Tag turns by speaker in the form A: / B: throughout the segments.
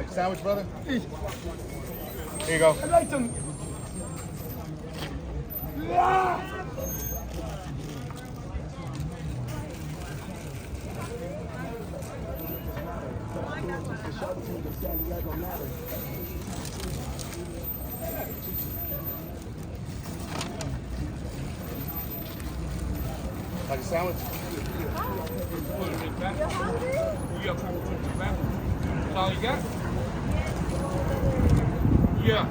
A: Sandwich, brother? Here you go.
B: I like them.
A: Like a sandwich?
B: That's all you got? Yeah.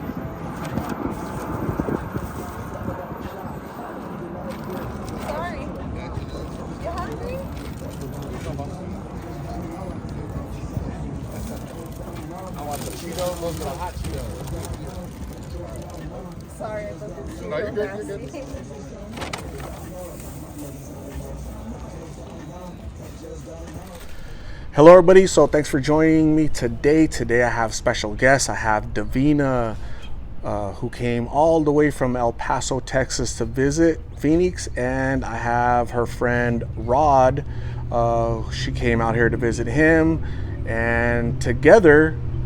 C: Sorry. You hungry?
A: I want the Cheetos, those are the hot Cheetos.
C: Sorry, I wasn't too
A: No, you're good, you're
C: nasty.
A: good. Hello everybody, so thanks for joining me today. Today I have special guests. I have Devina, who came all the way from El Paso, Texas to visit Phoenix, and I have her friend Rod. She came out here to visit him, and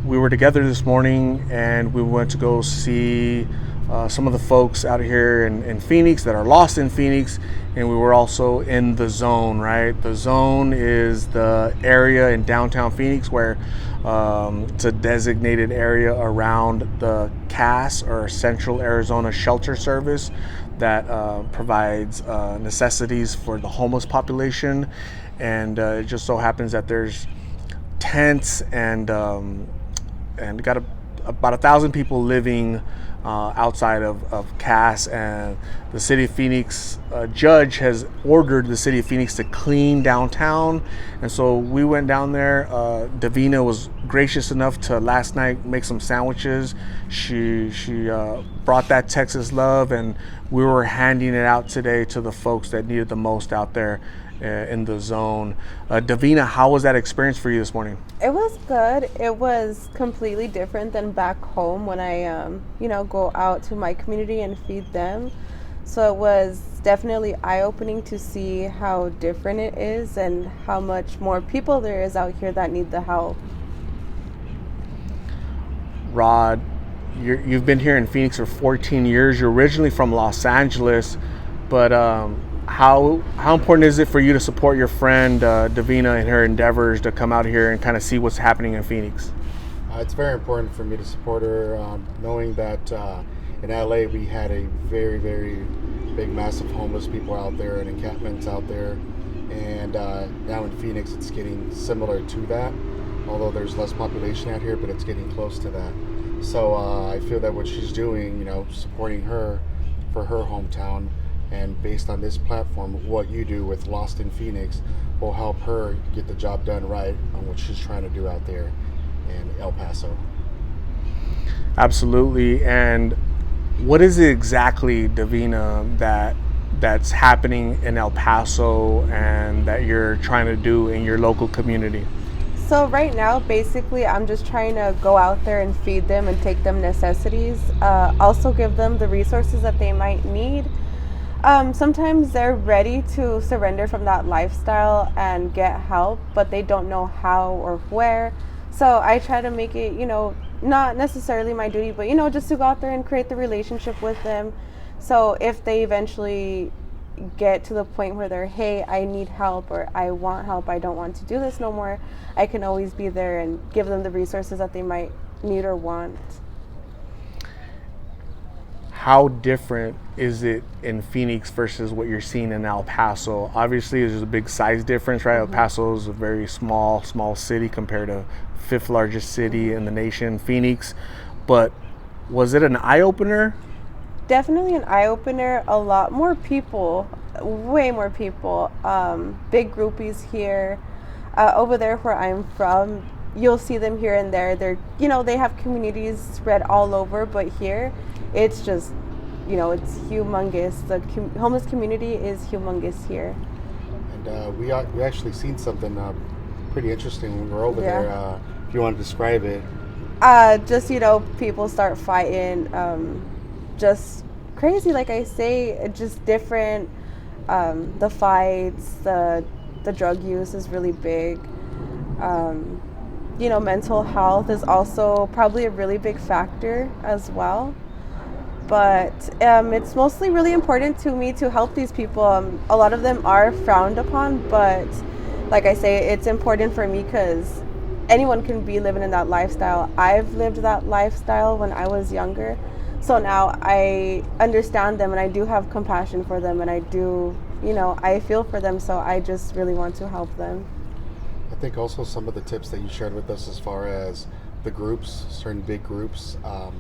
A: we were together this morning, and we went to go see some of the folks out here in Phoenix that are lost in Phoenix, and we were also in the zone, right? The zone is the area in downtown Phoenix where it's a designated area around the CAS, or Central Arizona Shelter Service, that provides necessities for the homeless population. And it just so happens that there's tents and got about 1,000 people living outside of CAS, and the city of Phoenix judge has ordered the city of Phoenix to clean downtown, and so we went down there. Devina was gracious enough to last night make some sandwiches. She brought that Texas love, and we were handing it out today to the folks that needed the most out there in the zone. Devina, how was that experience for you this morning?
C: It was good. It was completely different than back home when I, go out to my community and feed them. So it was definitely eye-opening to see how different it is and how much more people there is out here that need the help.
A: Rod, you've been here in Phoenix for 14 years. You're originally from Los Angeles, but how important is it for you to support your friend Devina in her endeavors to come out here and kind of see what's happening in Phoenix?
D: It's very important for me to support her, knowing that in LA we had a very, very big mass of homeless people out there and encampments out there, and now in Phoenix it's getting similar to that, although there's less population out here, but it's getting close to that. So I feel that what she's doing, supporting her for her hometown, and based on this platform, what you do with Lost in Phoenix will help her get the job done right on what she's trying to do out there in El Paso.
A: Absolutely. And what is it exactly, Devina, that's happening in El Paso and that you're trying to do in your local community?
C: So right now, basically, I'm just trying to go out there and feed them and take them necessities. Also give them the resources that they might need. Sometimes they're ready to surrender from that lifestyle and get help, but they don't know how or where. So I try to make it, not necessarily my duty, but, just to go out there and create the relationship with them. So if they eventually get to the point where they're, hey, I need help, or I want help, I don't want to do this no more, I can always be there and give them the resources that they might need or want.
A: How different is it in Phoenix versus what you're seeing in El Paso? Obviously, there's a big size difference, right? Mm-hmm. El Paso is a very small city compared to fifth largest city in the nation, Phoenix. But was it an eye-opener?
C: Definitely an eye-opener. A lot more people, way more people. Big groupies here. Over there where I'm from, you'll see them here and there. They're, they have communities spread all over, but here, it's just, it's humongous. The homeless community is humongous here.
D: And we actually seen something pretty interesting when we were over there. If you want to describe it.
C: Just, people start fighting. Just crazy, like I say, just different. The fights, the drug use is really big. mental health is also probably a really big factor as well. But it's mostly really important to me to help these people. A lot of them are frowned upon, but like I say, it's important for me because anyone can be living in that lifestyle. I've lived that lifestyle when I was younger. So now I understand them and I do have compassion for them and I do, I feel for them. So I just really want to help them.
D: I think also some of the tips that you shared with us as far as the groups, certain big groups,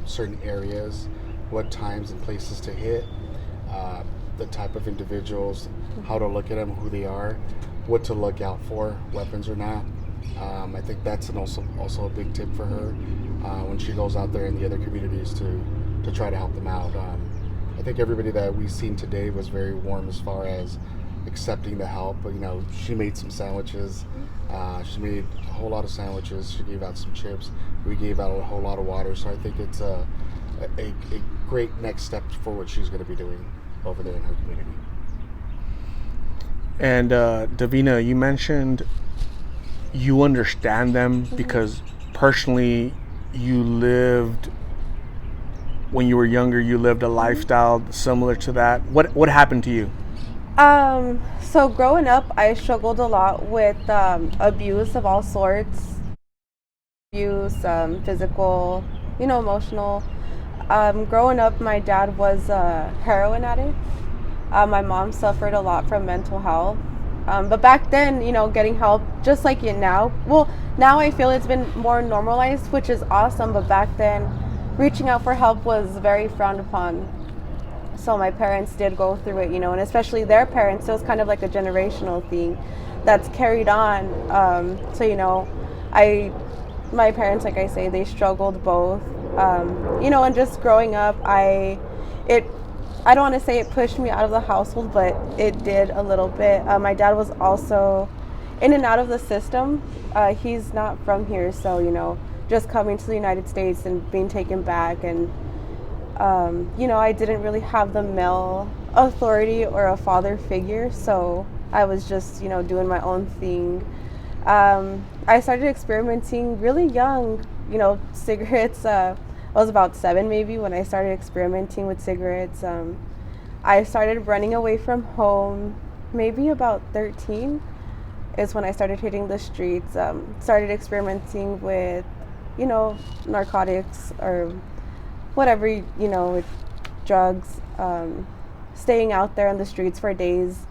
D: certain areas, what times and places to hit, the type of individuals, how to look at them, who they are, what to look out for, weapons or not. I think that's also a big tip for her when she goes out there in the other communities to try to help them out. I think everybody that we've seen today was very warm as far as accepting the help. She made some sandwiches. She made a whole lot of sandwiches. She gave out some chips. We gave out a whole lot of water. So I think it's a great next step for what she's going to be doing over there in her community.
A: And Devina, you mentioned you understand them because personally when you were younger, you lived a lifestyle similar to that. What happened to you?
C: So growing up, I struggled a lot with abuse of all sorts. Abuse, physical, emotional. Growing up, my dad was a heroin addict. My mom suffered a lot from mental health. But back then, getting help, just like it now. Well, now I feel it's been more normalized, which is awesome. But back then, reaching out for help was very frowned upon. So my parents did go through it, and especially their parents. So it's kind of like a generational thing that's carried on. My parents, like I say, they struggled both. And just growing up, I don't want to say it pushed me out of the household, but it did a little bit. My dad was also in and out of the system. He's not from here, so, just coming to the United States and being taken back. And, I didn't really have the male authority or a father figure, so I was just, doing my own thing. I started experimenting really young, cigarettes. I was about 7 maybe when I started experimenting with cigarettes. I started running away from home maybe about 13 is when I started hitting the streets. Started experimenting with, narcotics or whatever, with drugs, staying out there on the streets for days.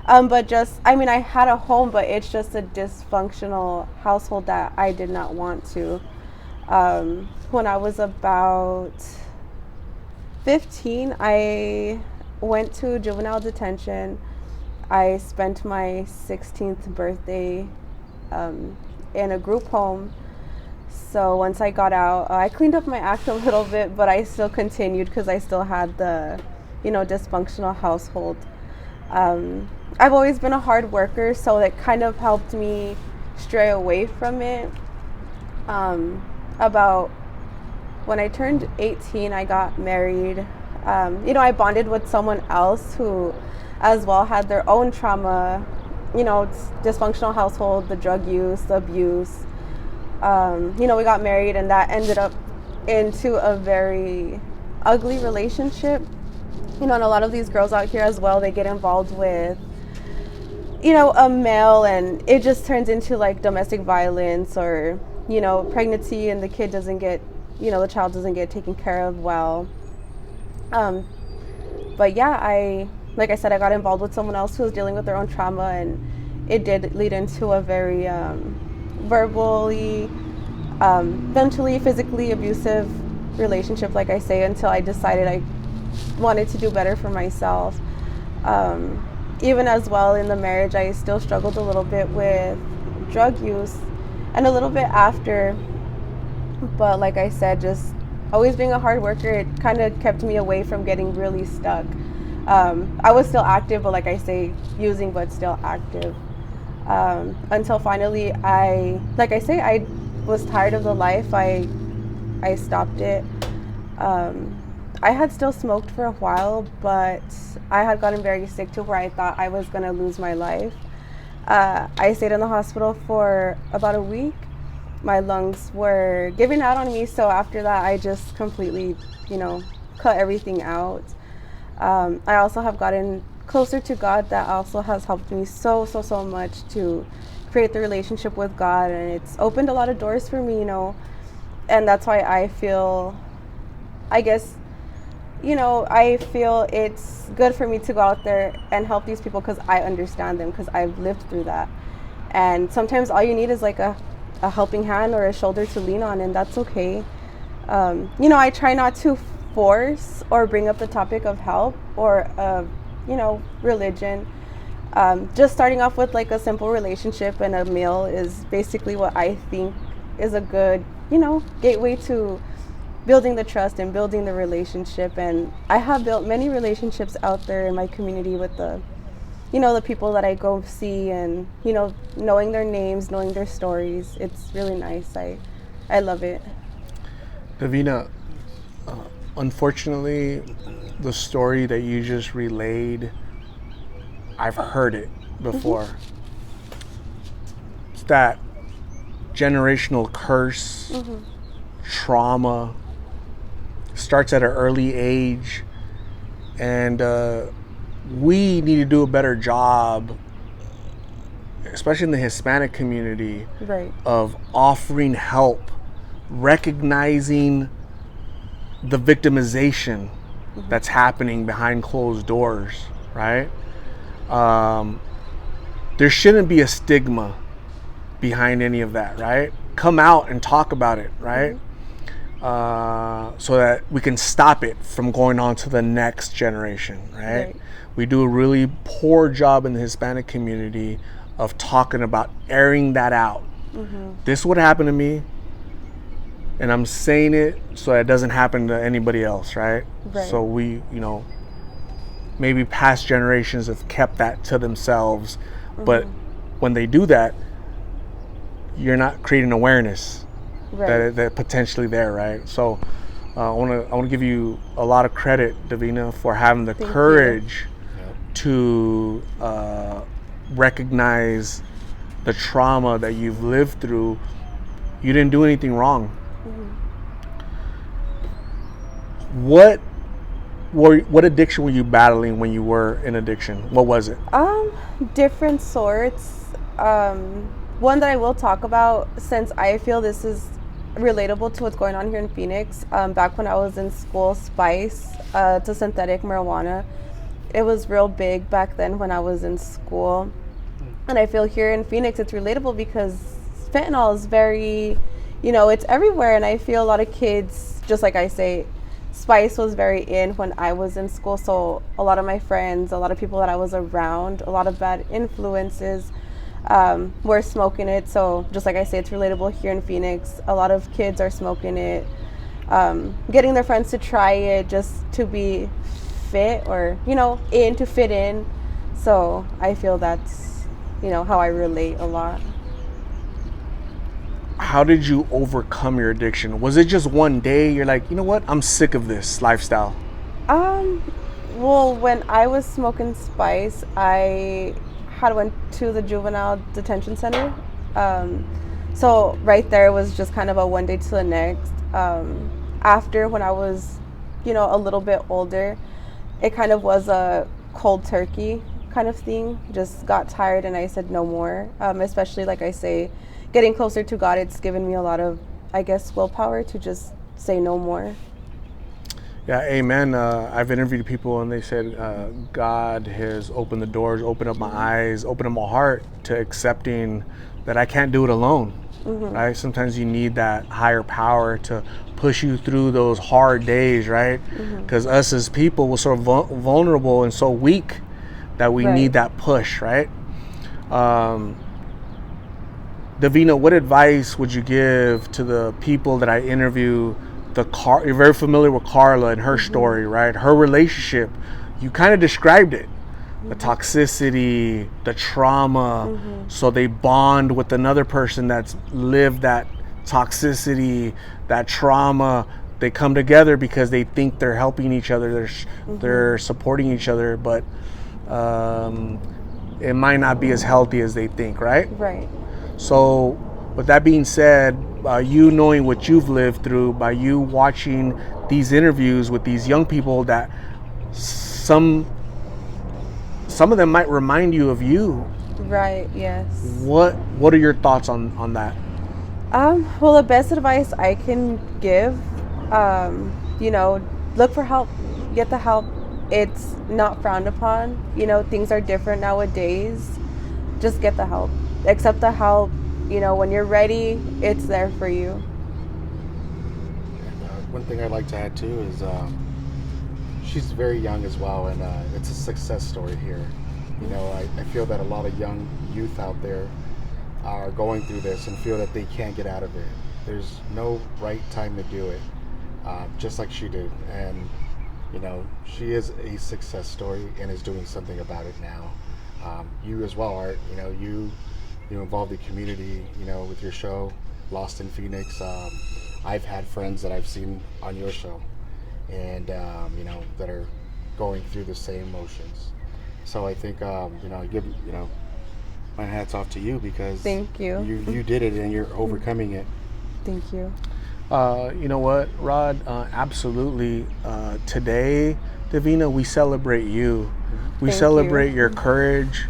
C: But I had a home, but it's just a dysfunctional household that I did not want to. When I was about 15, I went to juvenile detention. I spent my 16th birthday in a group home. So once I got out, I cleaned up my act a little bit, but I still continued because I still had the, dysfunctional household. I've always been a hard worker, so that kind of helped me stray away from it. About when I turned 18, I got married. I bonded with someone else who as well had their own trauma, dysfunctional household, the drug use, the abuse. We got married and that ended up into a very ugly relationship. And a lot of these girls out here as well, they get involved with, a male and it just turns into like domestic violence or, pregnancy and the kid doesn't get, the child doesn't get taken care of well. But yeah, like I said, I got involved with someone else who was dealing with their own trauma and it did lead into a very verbally, mentally, physically abusive relationship, like I say, until I decided I wanted to do better for myself. Even as well in the marriage, I still struggled a little bit with drug use and a little bit after. But like I said, just always being a hard worker, it kind of kept me away from getting really stuck. I was still active, but like I say, using but still active. Until finally I was tired of the life. I stopped it. I had still smoked for a while, but I had gotten very sick to where I thought I was going to lose my life. I stayed in the hospital for about a week. my lungs were giving out on me. So after that, I just completely, cut everything out. I also have gotten closer to God. That also has helped me so much to create the relationship with God, and it's opened a lot of doors for me, and that's why I feel, I guess, I feel it's good for me to go out there and help these people because I understand them, because I've lived through that. And sometimes all you need is like a helping hand or a shoulder to lean on, and that's okay. I try not to force or bring up the topic of help or religion. Just starting off with like a simple relationship and a meal is basically what I think is a good, gateway to building the trust and building the relationship. And I have built many relationships out there in my community with the people that I go see, and knowing their names, knowing their stories. It's really nice. I love it.
A: Devina, unfortunately, the story that you just relayed, I've heard it before. It's that generational curse, trauma, starts at an early age, and we need to do a better job, especially in the Hispanic community,
C: Right.
A: of offering help, recognizing the victimization that's happening behind closed doors, right? There shouldn't be a stigma behind any of that, right? Come out and talk about it, right? So that we can stop it from going on to the next generation, right? We do a really poor job in the Hispanic community of talking about airing that out. This would happen to me, and I'm saying it so it doesn't happen to anybody else, right? So we, maybe past generations have kept that to themselves, but when they do that, you're not creating awareness that potentially there, right? So I want to give you a lot of credit, Devina, for having the courage to recognize the trauma that you've lived through. You didn't do anything wrong. What addiction were you battling when you were in addiction? What was it?
C: Different sorts. One that I will talk about, since I feel this is relatable to what's going on here in Phoenix. Back when I was in school, spice, it's a synthetic marijuana. It was real big back then when I was in school. And I feel here in Phoenix it's relatable because fentanyl is very, it's everywhere. And I feel a lot of kids, just like I say, spice was very in when I was in school. So a lot of my friends, a lot of people that I was around, a lot of bad influences were smoking it. So just like I say, it's relatable here in Phoenix. A lot of kids are smoking it, getting their friends to try it just to be fit or, to fit in. So I feel that's, how I relate a lot.
A: How did you overcome your addiction? Was it just one day you're like, you know what, I'm sick of this lifestyle?
C: Well, when I was smoking spice, I had went to the juvenile detention center. So right there was just kind of a one day to the next. After, when I was, a little bit older, it kind of was a cold turkey kind of thing. Just got tired and I said no more. Especially, like I say, getting closer to God, it's given me a lot of, I guess, willpower to just say no more.
A: Yeah, amen. I've interviewed people and they said God has opened the doors, opened up my eyes, opened up my heart to accepting that I can't do it alone, right? Sometimes you need that higher power to push you through those hard days, right? Because us as people, we're so vulnerable and so weak that we need that push, right? Devina, what advice would you give to the people that I interview? You're very familiar with Karla and her story, right? Her relationship, you kind of described it. The toxicity, the trauma, so they bond with another person that's lived that toxicity, that trauma. They come together because they think they're helping each other, they're supporting each other, but it might not be as healthy as they think, right?
C: Right.
A: So With that being said, you knowing what you've lived through, by you watching these interviews with these young people, that some of them might remind you of you.
C: Right, yes.
A: What are your thoughts on that?
C: Well, the best advice I can give, look for help, get the help. It's not frowned upon. Things are different nowadays. Just get the help. Accept the help. When you're ready, it's there for you.
D: And one thing I'd like to add too is she's very young as well, and it's a success story here. I feel that a lot of young youth out there are going through this and feel that they can't get out of it. There's no right time to do it, just like she did. And she is a success story and is doing something about it now. You as well, Art. You involve the community. With your show, Lost in Phoenix. I've had friends that I've seen on your show, and that are going through the same emotions. So I think I give my hats off to you, because
C: Thank you.
D: You did it and you're overcoming it.
C: Thank you.
A: You know what, Rod? Absolutely. Today, Devina, we celebrate you. We
C: Thank
A: celebrate
C: you.
A: your courage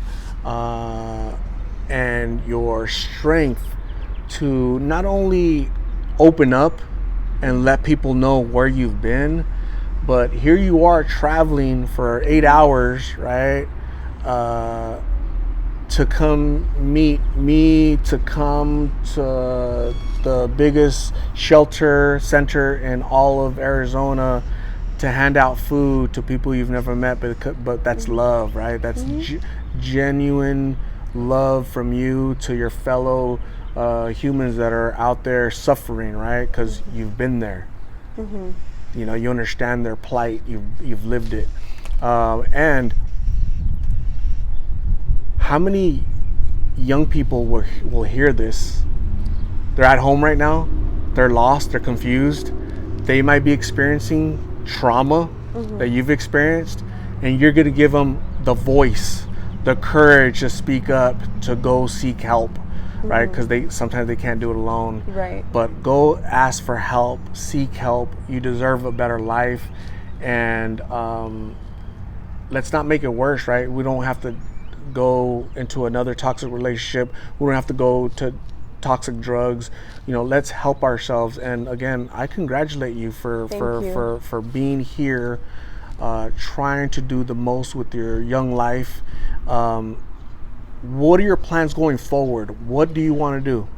A: and your strength to not only open up and let people know where you've been, but here you are traveling for 8 hours, right? To come meet me, to come to the biggest shelter center in all of Arizona, to hand out food to people you've never met, but that's love, right? That's genuine love from you to your fellow humans that are out there suffering, right? Because you've been there. You understand their plight. You've lived it. And how many young people will hear this? They're at home right now. They're lost. They're confused. They might be experiencing trauma that you've experienced, and you're going to give them the voice, the courage to speak up, to go seek help, right? Because sometimes they can't do it alone.
C: Right.
A: But go ask for help, seek help. You deserve a better life, and let's not make it worse, right? We don't have to go into another toxic relationship. We don't have to go to toxic drugs. Let's help ourselves. And again, I congratulate you for being here, trying to do the most with your young life. What are your plans going forward? What do you want to do?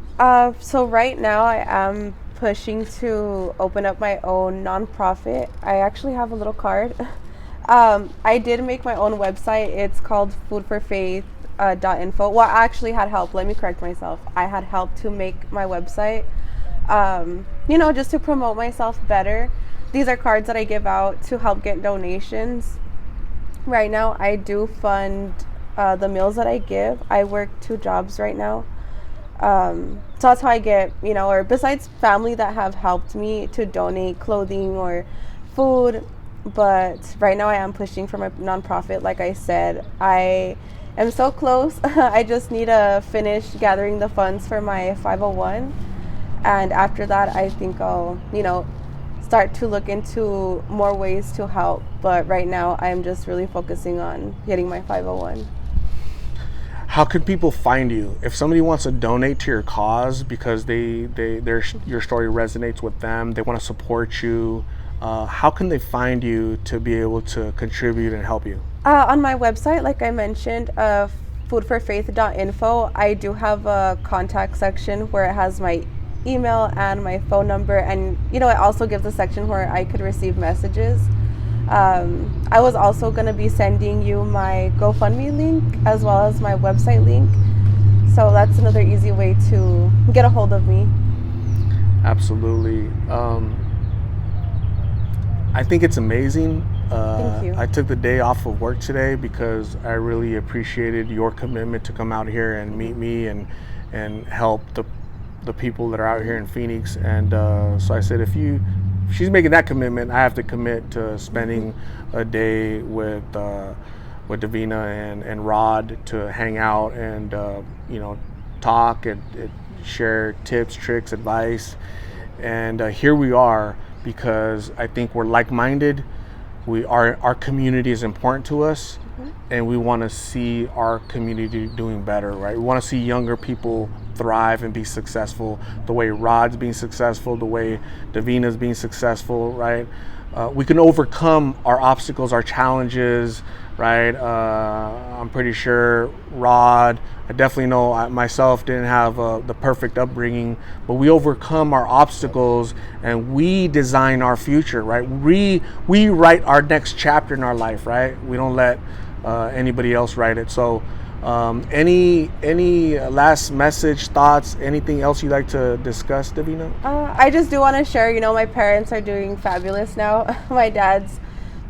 C: So right now I am pushing to open up my own nonprofit. I actually have a little card. I did make my own website. It's called foodforfaith.info. Well, I actually had help. Let me correct myself. I had help to make my website, just to promote myself better. These are cards that I give out to help get donations. Right now, I do fund the meals that I give. I work 2 jobs right now. So that's how I get, or besides family that have helped me to donate clothing or food. But right now I am pushing for my nonprofit. Like I said, I am so close. I just need to finish gathering the funds for my 501. And after that, I think I'll, start to look into more ways to help. But right now, I'm just really focusing on getting my 501.
A: How can people find you if somebody wants to donate to your cause because your story resonates with them? They want to support you. How can they find you to be able to contribute and help you?
C: On my website, like I mentioned, foodforfaith.info, I do have a contact section where it has my email and my phone number, and it also gives a section where I could receive messages. I was also going to be sending you my GoFundMe link as well as my website link, so that's another easy way to get a hold of me.
A: Absolutely. I think it's amazing.
C: Thank you.
A: I took the day off of work today because I really appreciated your commitment to come out here and meet me and help the people that are out here in Phoenix. And so I said, if she's making that commitment, I have to commit to spending a day with Devina and Rod to hang out and talk. And share tips, tricks, advice. And here we are because I think we're like-minded. Our community is important to us, and we want to see our community doing better, right? We want to see younger people thrive and be successful the way Rod's being successful, the way Devina's being successful, right? We can overcome our obstacles, our challenges, right? I'm pretty sure Rod, I definitely know I myself didn't have the perfect upbringing, but we overcome our obstacles and we design our future, right? We write our next chapter in our life, right? We don't let anybody else write it. So any last message, thoughts, anything else you'd like to discuss, Devina?
C: I just do want to share, you know, my parents are doing fabulous now. My dad's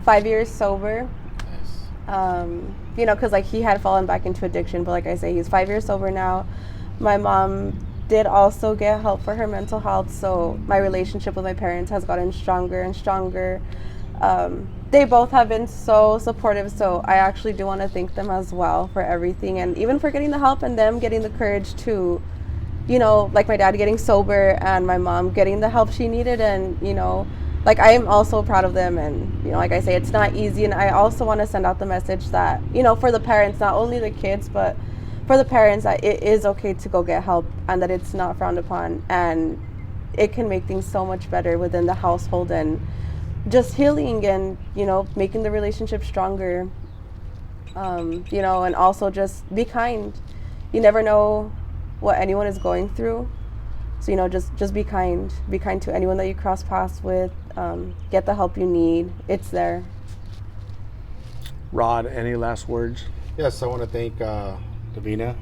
C: 5 years sober. You know, because like he had fallen back into addiction, but like I say, he's 5 years sober now. My mom did also get help for her mental health, so my relationship with my parents has gotten stronger and stronger. They both have been so supportive, so I actually do want to thank them as well for everything, and even for getting the help and them getting the courage to, you know, like my dad getting sober and my mom getting the help she needed. And you know, like I am also proud of them, and you know, like I say, it's not easy. And I also want to send out the message that, you know, for the parents, not only the kids, but for the parents, that it is okay to go get help and that it's not frowned upon, and it can make things so much better within the household and just healing and, you know, making the relationship stronger. You know, and also just be kind. You never know what anyone is going through. So, you know, just be kind. Be kind to anyone that you cross paths with. Get the help you need. It's there.
A: Rod, any last words?
D: Yes, I want to thank Devina.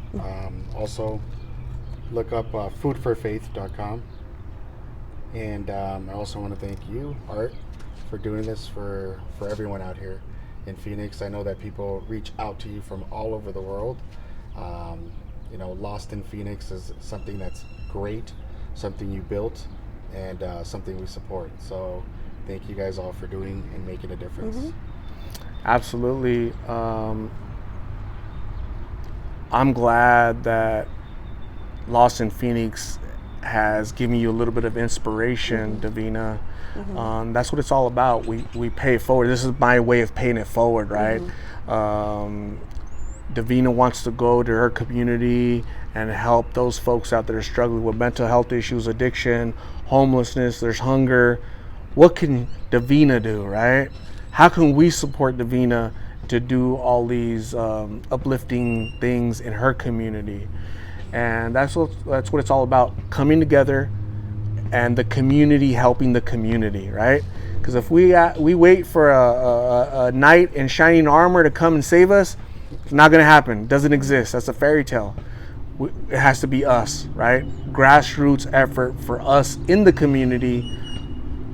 D: Also, look up foodforfaith.com. And I also want to thank you, Art, for doing this for everyone out here in Phoenix. I know that people reach out to you from all over the world. You know, Lost in Phoenix is something that's great, something you built, and something we support. So thank you guys all for doing and making a difference.
A: Absolutely. I'm glad that Lost in Phoenix has given you a little bit of inspiration, Devina. That's what it's all about. We pay it forward. This is my way of paying it forward, right? Devina wants to go to her community and help those folks out that are struggling with mental health issues, addiction, homelessness, there's hunger. What can Devina do, right? How can we support Devina to do all these uplifting things in her community? And that's what it's all about, coming together and the community helping the community, right? Because if we wait for a knight in shining armor to come and save us, it's not going to happen. It doesn't exist. That's a fairy tale. It has to be us, right? Grassroots effort for us in the community,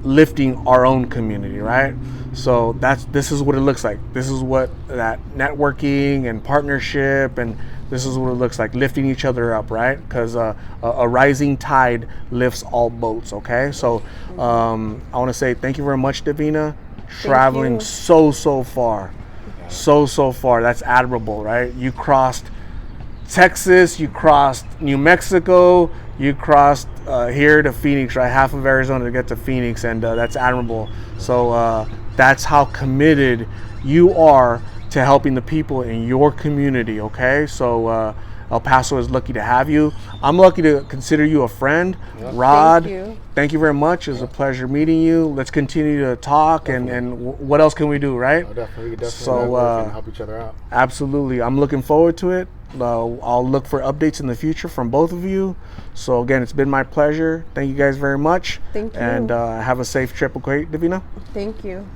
A: lifting our own community, right? So this is what it looks like. This is what that networking and partnership, and this is what it looks like, lifting each other up, right? Because a rising tide lifts all boats, okay? So I want to say thank you very much, Devina. Traveling so far. So far. That's admirable, right? You crossed Texas, you crossed New Mexico, you crossed here to Phoenix, right? Half of Arizona to get to Phoenix, and that's admirable. So that's how committed you are to helping the people in your community, okay? So El Paso is lucky to have you. I'm lucky to consider you a friend. Rod, thank you very much. It was a pleasure meeting you. Let's continue to talk, and what else can we do, right?
D: Definitely
A: So
D: help each other out.
A: Absolutely. I'm looking forward to it. I'll look for updates in the future from both of you. So again, it's been my pleasure. Thank you guys very much.
C: Thank you.
A: And have a safe trip, okay, Devina?
C: Thank you.